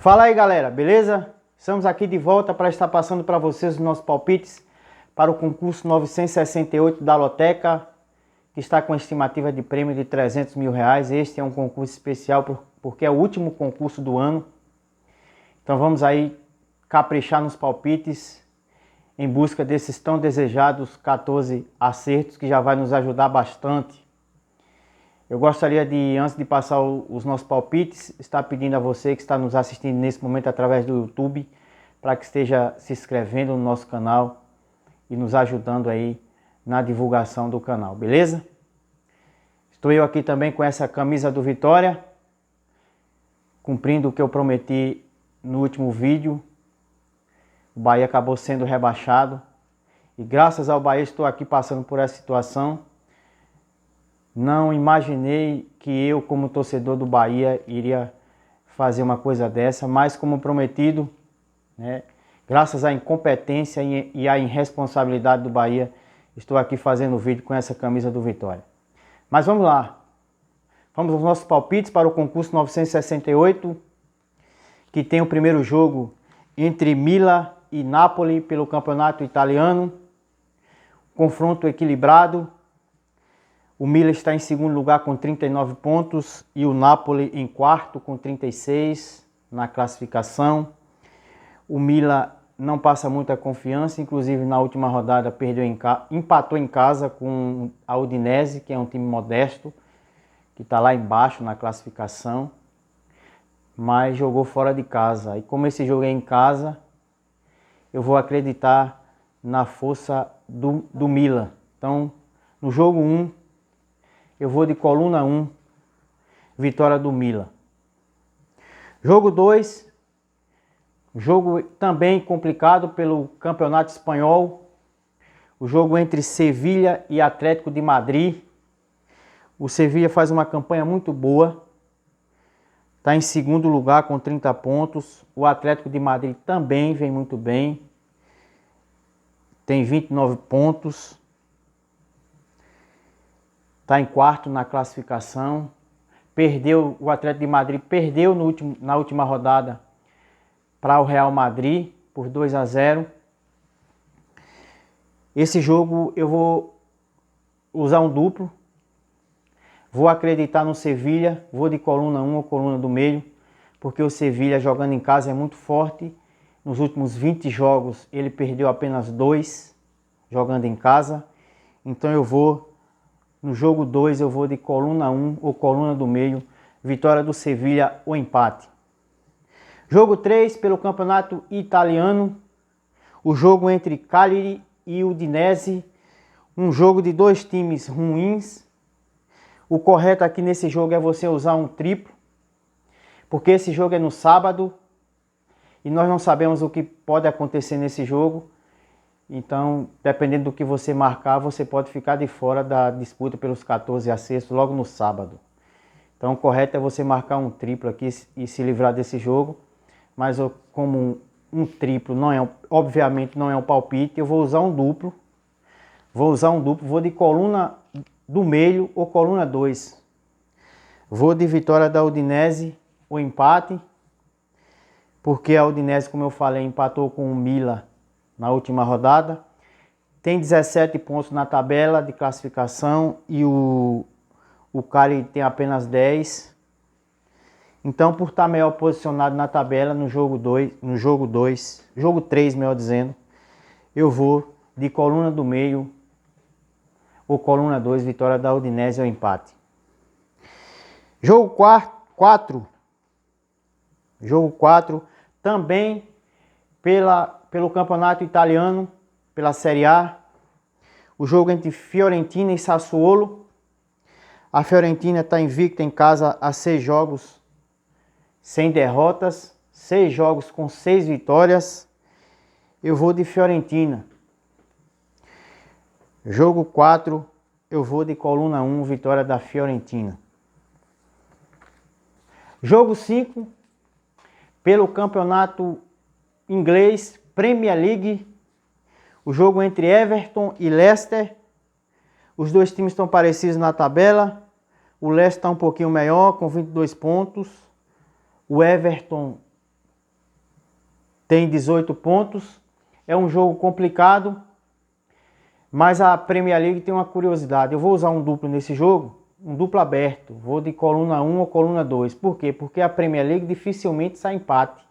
Fala aí, galera, beleza? Estamos aqui de volta para estar passando para vocês os nossos palpites para o concurso 968 da Loteca, que está com a estimativa de prêmio de R$300 mil. Este é um concurso especial porque é o último concurso do ano. Então vamos aí caprichar nos palpites em busca desses tão desejados 14 acertos, que já vai nos ajudar bastante. Eu gostaria de, antes de passar os nossos palpites, estar pedindo a você que está nos assistindo nesse momento através do YouTube, para que esteja se inscrevendo no nosso canal e nos ajudando aí na divulgação do canal, beleza? Estou eu aqui também com essa camisa do Vitória, cumprindo o que eu prometi no último vídeo. O Bahia acabou sendo rebaixado e graças ao Bahia estou aqui passando por essa situação. Não imaginei que eu, como torcedor do Bahia, iria fazer uma coisa dessa, mas como prometido, né, graças à incompetência e à irresponsabilidade do Bahia, estou aqui fazendo o vídeo com essa camisa do Vitória. Mas vamos lá. Vamos aos nossos palpites para o concurso 968, que tem o primeiro jogo entre Milan e Napoli pelo campeonato italiano. Confronto equilibrado. O Milan está em segundo lugar com 39 pontos e o Napoli em quarto com 36 na classificação. O Milan não passa muita confiança, inclusive na última rodada empatou em casa com a Udinese, que é um time modesto, que está lá embaixo na classificação, mas jogou fora de casa. E como esse jogo é em casa, eu vou acreditar na força do Milan. Então, no jogo 1, eu vou de coluna 1, vitória do Milan. Jogo 2, jogo também complicado pelo Campeonato Espanhol. O jogo entre Sevilha e Atlético de Madrid. O Sevilha faz uma campanha muito boa. Está em segundo lugar com 30 pontos. O Atlético de Madrid também vem muito bem. Tem 29 pontos. Está em quarto na classificação. O Atlético de Madrid perdeu na última rodada para o Real Madrid por 2-0. Esse jogo eu vou usar um duplo. Vou acreditar no Sevilha, vou de coluna 1 ou coluna do meio, porque o Sevilha jogando em casa é muito forte. Nos últimos 20 jogos ele perdeu apenas 2 jogando em casa. Então no jogo 2 eu vou de coluna 1 ou coluna do meio, vitória do Sevilha ou empate. Jogo 3 pelo campeonato italiano, o jogo entre Cagliari e Udinese, um jogo de dois times ruins. O correto aqui nesse jogo é você usar um triplo, porque esse jogo é no sábado e nós não sabemos o que pode acontecer nesse jogo. Então, dependendo do que você marcar, você pode ficar de fora da disputa pelos 14 acertos logo no sábado. Então, o correto é você marcar um triplo aqui e se livrar desse jogo. Mas como um triplo obviamente não é um palpite, eu vou usar um duplo. Vou de coluna do meio ou coluna 2. Vou de vitória da Udinese ou empate, porque a Udinese, como eu falei, empatou com o Milan na última rodada. Tem 17 pontos na tabela de classificação e o Cagliari tem apenas 10. Então, por estar melhor posicionado na tabela no jogo 3, melhor dizendo, eu vou de coluna do meio ou coluna 2, vitória da Udinese ou empate. Jogo 4. Jogo 4, também pelo campeonato italiano, pela Série A. O jogo entre Fiorentina e Sassuolo. A Fiorentina está invicta em casa há 6 jogos sem derrotas, 6 jogos com 6 vitórias. Eu vou de Fiorentina. Jogo 4, eu vou de coluna 1, vitória da Fiorentina. Jogo 5, pelo campeonato inglês, Premier League, o jogo entre Everton e Leicester. Os dois times estão parecidos na tabela. O Leicester está um pouquinho melhor, com 22 pontos. O Everton tem 18 pontos. É um jogo complicado, mas a Premier League tem uma curiosidade. Eu vou usar um duplo nesse jogo, um duplo aberto. Vou de coluna 1 ou coluna 2. Por quê? Porque a Premier League dificilmente sai empate.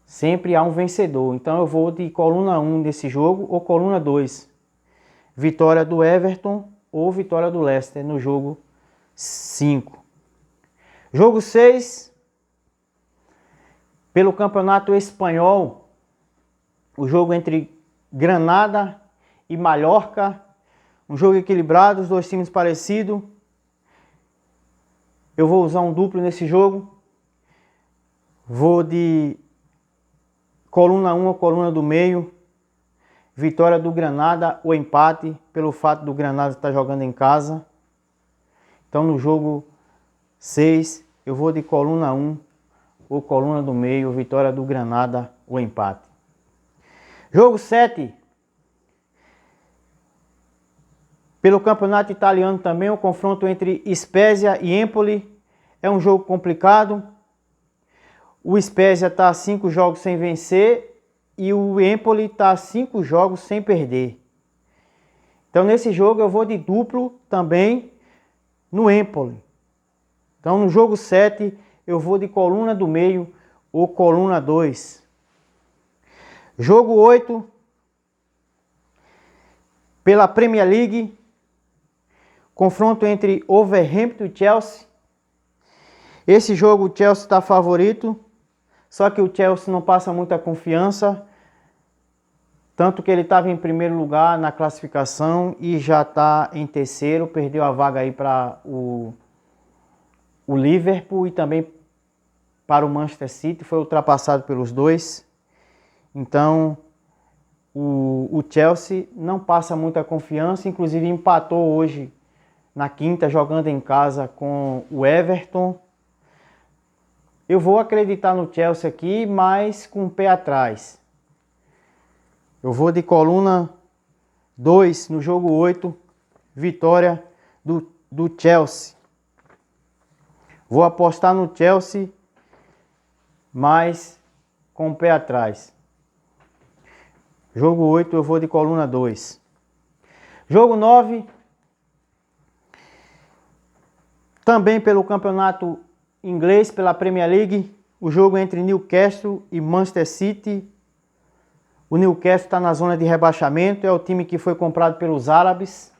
Sempre há um vencedor. Então eu vou de coluna 1 nesse jogo ou coluna 2. Vitória do Everton ou vitória do Leicester no jogo 5. Jogo 6. Pelo Campeonato Espanhol. O jogo entre Granada e Mallorca. Um jogo equilibrado, os dois times parecidos. Eu vou usar um duplo nesse jogo. Vou de coluna 1 ou coluna do meio. Vitória do Granada ou empate, pelo fato do Granada estar jogando em casa. Então no jogo 6, eu vou de coluna 1 ou coluna do meio, vitória do Granada ou empate. Jogo 7. Pelo campeonato italiano também, o confronto entre Spezia e Empoli. É um jogo complicado. O Spezia está a 5 jogos sem vencer e o Empoli está a 5 jogos sem perder. Então nesse jogo eu vou de duplo também no Empoli. Então no jogo 7 eu vou de coluna do meio ou coluna 2. Jogo 8. Pela Premier League. Confronto entre Wolverhampton e Chelsea. Esse jogo o Chelsea está favorito. Só que o Chelsea não passa muita confiança. Tanto que ele estava em primeiro lugar na classificação e já está em terceiro. Perdeu a vaga aí para o Liverpool e também para o Manchester City. Foi ultrapassado pelos dois. Então o Chelsea não passa muita confiança. Inclusive empatou hoje na quinta jogando em casa com o Everton. Eu vou acreditar no Chelsea aqui, mas com o pé atrás. Eu vou de coluna 2 no jogo 8, vitória do Chelsea. Vou apostar no Chelsea, mas com o pé atrás. Jogo 8 eu vou de coluna 2. Jogo 9. Também pelo campeonato inglês, pela Premier League, o jogo entre Newcastle e Manchester City. O Newcastle está na zona de rebaixamento, é o time que foi comprado pelos árabes.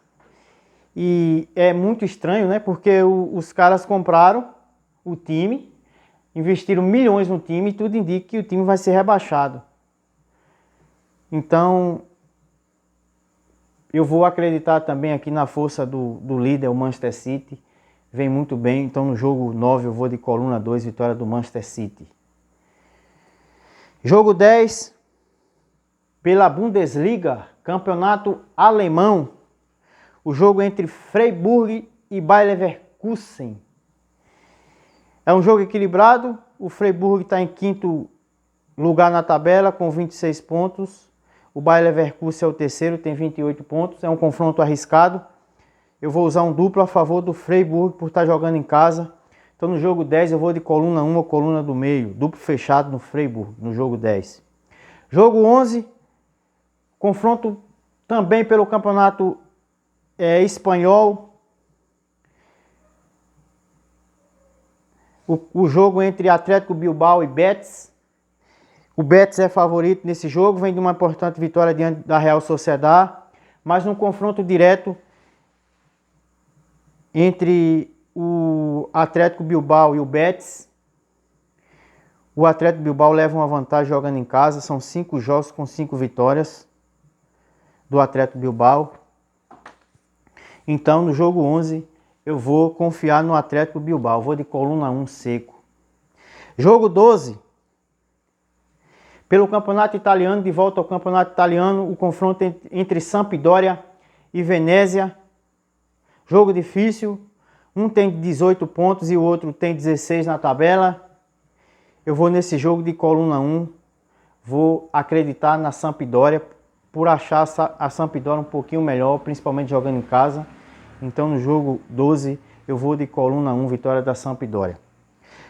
E é muito estranho, né? Porque os caras compraram o time, investiram milhões no time e tudo indica que o time vai ser rebaixado. Então, eu vou acreditar também aqui na força do líder, o Manchester City. Vem muito bem, então no jogo 9 eu vou de coluna 2, vitória do Manchester City. Jogo 10, pela Bundesliga, campeonato alemão. O jogo entre Freiburg e Bayer Leverkusen. É um jogo equilibrado, o Freiburg está em quinto lugar na tabela com 26 pontos. O Bayer Leverkusen é o terceiro, tem 28 pontos, é um confronto arriscado. Eu vou usar um duplo a favor do Freiburg por estar jogando em casa. Então no jogo 10 eu vou de coluna 1 ou coluna do meio. Duplo fechado no Freiburg, no jogo 10. Jogo 11. Confronto também pelo campeonato espanhol. O jogo entre Atlético Bilbao e Betis. O Betis é favorito nesse jogo. Vem de uma importante vitória diante da Real Sociedad. Mas no confronto direto entre o Atlético Bilbao e o Betis, o Atlético Bilbao leva uma vantagem jogando em casa. São 5 jogos com 5 vitórias do Atlético Bilbao. Então no jogo 11 eu vou confiar no Atlético Bilbao. Vou de coluna 1 seco. Jogo 12. Pelo campeonato italiano, de volta ao campeonato italiano, o confronto entre Sampdoria e Venezia. Jogo difícil, um tem 18 pontos e o outro tem 16 na tabela. Eu vou nesse jogo de coluna 1, vou acreditar na Sampdoria, por achar a Sampdoria um pouquinho melhor, principalmente jogando em casa. Então no jogo 12 eu vou de coluna 1, vitória da Sampdoria.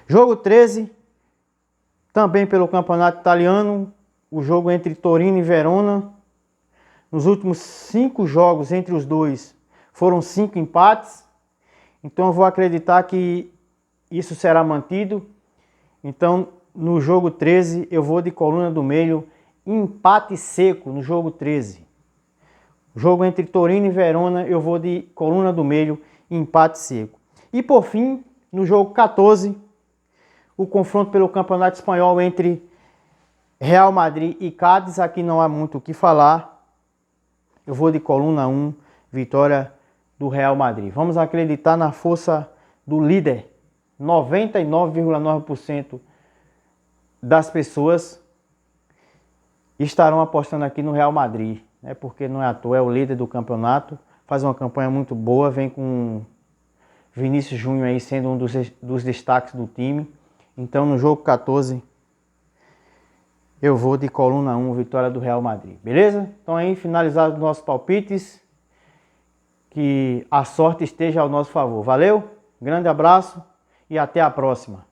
Jogo 13, Também pelo campeonato italiano, o jogo entre Torino e Verona. Nos últimos 5 jogos entre os dois foram 5 empates. Então eu vou acreditar que isso será mantido. Então no jogo 13 eu vou de coluna do meio, empate seco no jogo 13. Jogo entre Torino e Verona eu vou de coluna do meio, empate seco. E por fim, no jogo 14, o confronto pelo Campeonato Espanhol entre Real Madrid e Cádiz. Aqui não há muito o que falar. Eu vou de coluna 1, vitória do Real Madrid. Vamos acreditar na força do líder. 99,9% das pessoas estarão apostando aqui no Real Madrid, né? Porque não é à toa, é o líder do campeonato, faz uma campanha muito boa, vem com Vinícius Júnior aí sendo um dos destaques do time. Então no jogo 14 eu vou de coluna 1, vitória do Real Madrid, beleza? Então aí finalizados os nossos palpites, que a sorte esteja ao nosso favor. Valeu, grande abraço e até a próxima.